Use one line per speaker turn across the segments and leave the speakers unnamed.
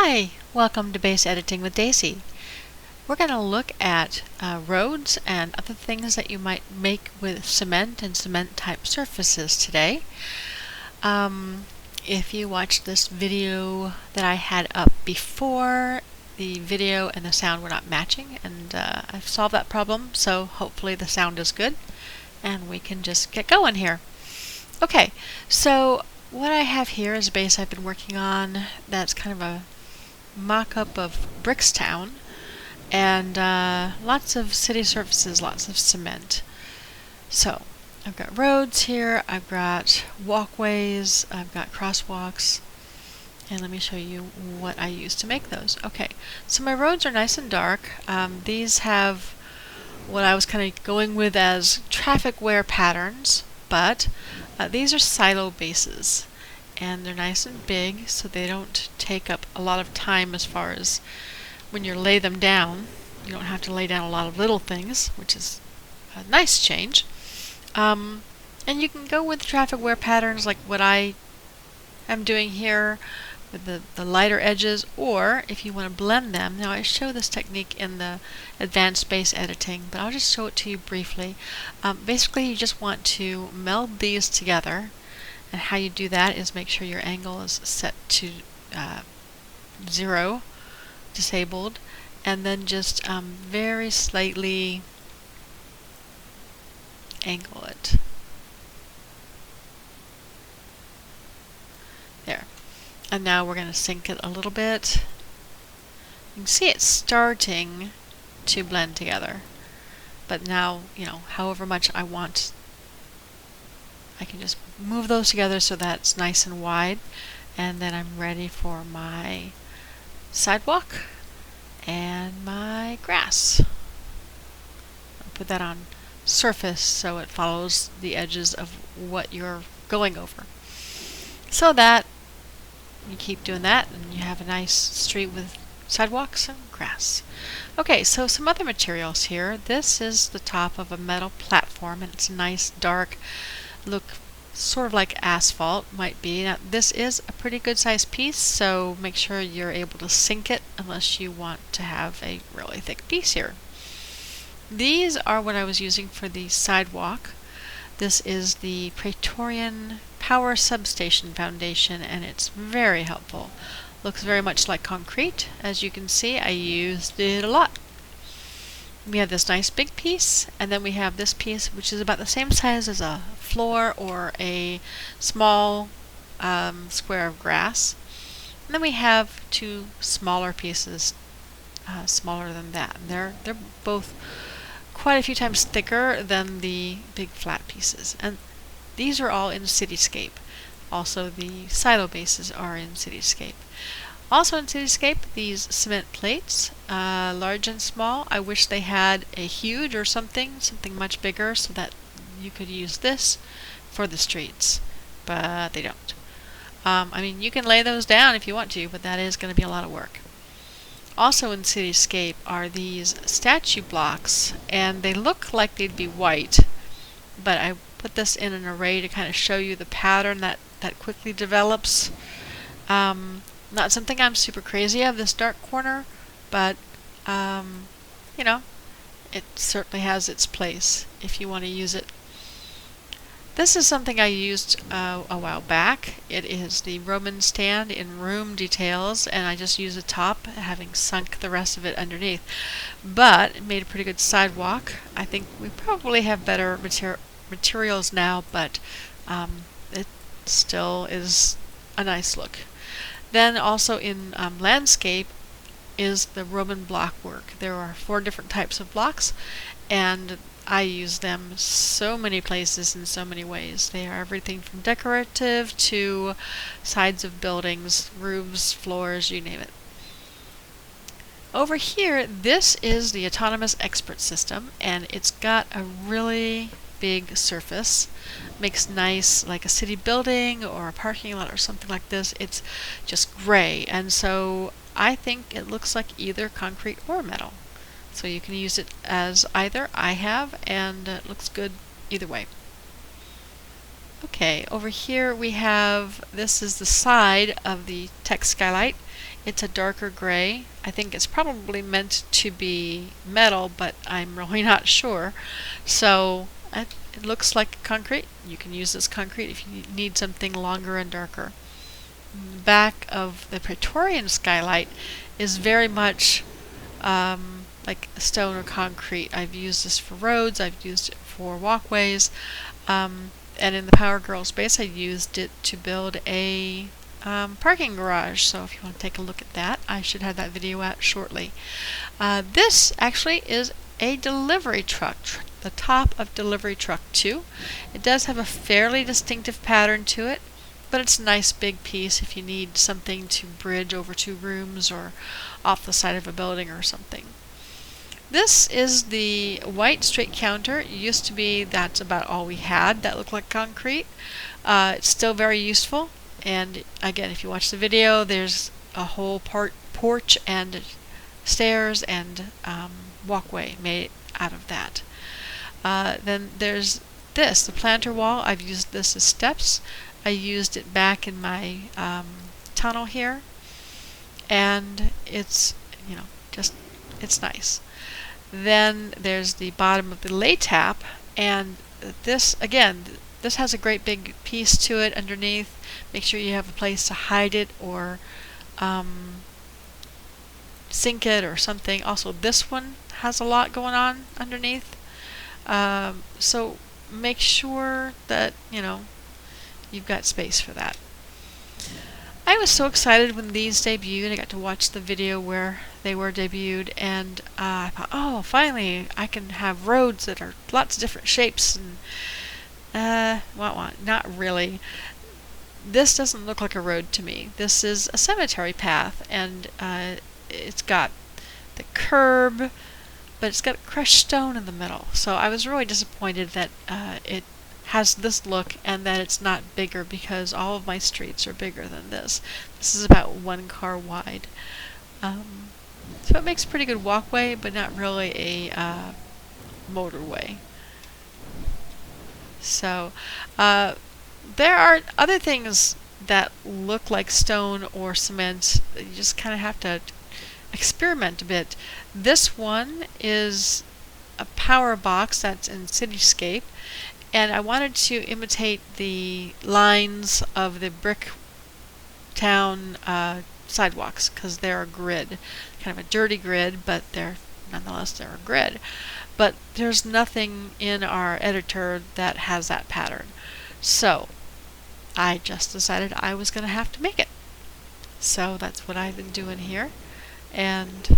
Hi! Welcome to Base Editing with Dacy. We're going to look at roads and other things that you might make with cement and cement type surfaces today. If you watched this video that I had up before, the video and the sound were not matching, and I've solved that problem, so hopefully the sound is good and we can just get going here. Okay, so what I have here is a base I've been working on that's kind of a mock-up of Brickstown, and lots of city surfaces, lots of cement. So I've got roads here, I've got walkways, I've got crosswalks, and let me show you what I use to make those. Okay, so my roads are nice and dark. These have what I was kind of going with as traffic wear patterns, but these are silo bases, and they're nice and big, so they don't take up a lot of time as far as when you lay them down. You don't have to lay down a lot of little things, which is a nice change. And you can go with traffic wear patterns like what I am doing here with the lighter edges, or if you want to blend them. Now I show this technique in the advanced base editing, but I'll just show it to you briefly. Basically you just want to meld these together, and how you do that is make sure your angle is set to 0, disabled, and then just very slightly angle it. There. And now we're going to sink it a little bit. You can see it's starting to blend together. But now, however much I want, I can just move those together so that it's nice and wide. And then I'm ready for my sidewalk and my grass. I'll put that on surface so it follows the edges of what you're going over. So that you keep doing that and you have a nice street with sidewalks and grass. Okay, so some other materials here. This is the top of a metal platform, and it's nice, dark, look sort of like asphalt might be. Now, this is a pretty good sized piece, so make sure you're able to sink it unless you want to have a really thick piece here. These are what I was using for the sidewalk. This is the Praetorian Power Substation foundation, and it's very helpful. Looks very much like concrete. As you can see, I used it a lot. We have this nice big piece, and then we have this piece which is about the same size as a floor or a small square of grass. And then we have two smaller pieces, smaller than that. And they're both quite a few times thicker than the big flat pieces. And these are all in Cityscape. Also, the silo bases are in Cityscape. Also in Cityscape, these cement plates, large and small. I wish they had a huge or something much bigger so that you could use this for the streets, but they don't. I mean, you can lay those down if you want to, but that is going to be a lot of work. Also in Cityscape are these statue blocks, and they look like they'd be white, but I put this in an array to kind of show you the pattern that quickly develops. Not something I'm super crazy of, this dark corner, but it certainly has its place if you want to use it. This is something I used a while back. It is the Roman stand in Room Details, and I just used the top, having sunk the rest of it underneath. But it made a pretty good sidewalk. I think we probably have better materials now, but it still is a nice look. Then also in landscape is the Roman block work. There are 4 different types of blocks, and I use them so many places in so many ways. They are everything from decorative to sides of buildings, roofs, floors, you name it. Over here, this is the Autonomous Expert System, and it's got a really big surface. Makes nice, like a city building or a parking lot or something like this. It's just gray, and so I think it looks like either concrete or metal. So you can use it as either. I have, and it looks good either way. Okay, over here we have, this is the side of the tech skylight. It's a darker gray. I think it's probably meant to be metal, but I'm really not sure. So it looks like concrete. You can use this concrete if you need something longer and darker. Back of the Praetorian skylight is very much like stone or concrete. I've used this for roads, I've used it for walkways, and in the Power Girls base I used it to build a parking garage. So if you want to take a look at that, I should have that video out shortly. This actually is a delivery truck, the top of delivery truck 2. It does have a fairly distinctive pattern to it, but it's a nice big piece if you need something to bridge over 2 rooms or off the side of a building or something. This is the white straight counter. It used to be that's about all we had that looked like concrete. It's still very useful, and again, if you watch the video, there's a whole porch and stairs and walkway made out of that. Then there's this, the planter wall. I've used this as steps. I used it back in my tunnel here, and it's, you know, just, it's nice. Then there's the bottom of the lay tap, and this, again, this has a great big piece to it underneath. Make sure you have a place to hide it or sink it or something. Also, this one has a lot going on underneath. So make sure that, you know, you've got space for that. I was so excited when these debuted. I got to watch the video where they were debuted, and I thought, oh, finally I can have roads that are lots of different shapes, and not really. This doesn't look like a road to me. This is a cemetery path, and it's got the curb, but it's got crushed stone in the middle. So I was really disappointed that it has this look and that it's not bigger, because all of my streets are bigger than this. This is about 1 car wide. So it makes a pretty good walkway, but not really a motorway. So there are other things that look like stone or cement. You just kind of have to experiment a bit. This one is a power box that's in Cityscape, and I wanted to imitate the lines of the brick town sidewalks, because they're a grid, kind of a dirty grid, but nonetheless they're a grid. But there's nothing in our editor that has that pattern, so I just decided I was going to have to make it. So that's what I've been doing here, and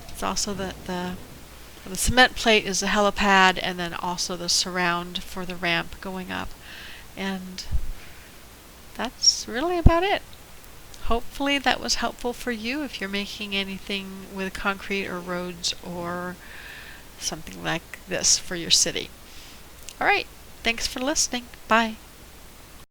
it's also the cement plate is the helipad, and then also the surround for the ramp going up, and that's really about it. Hopefully that was helpful for you if you're making anything with concrete or roads or something like this for your city. Alright, thanks for listening. Bye.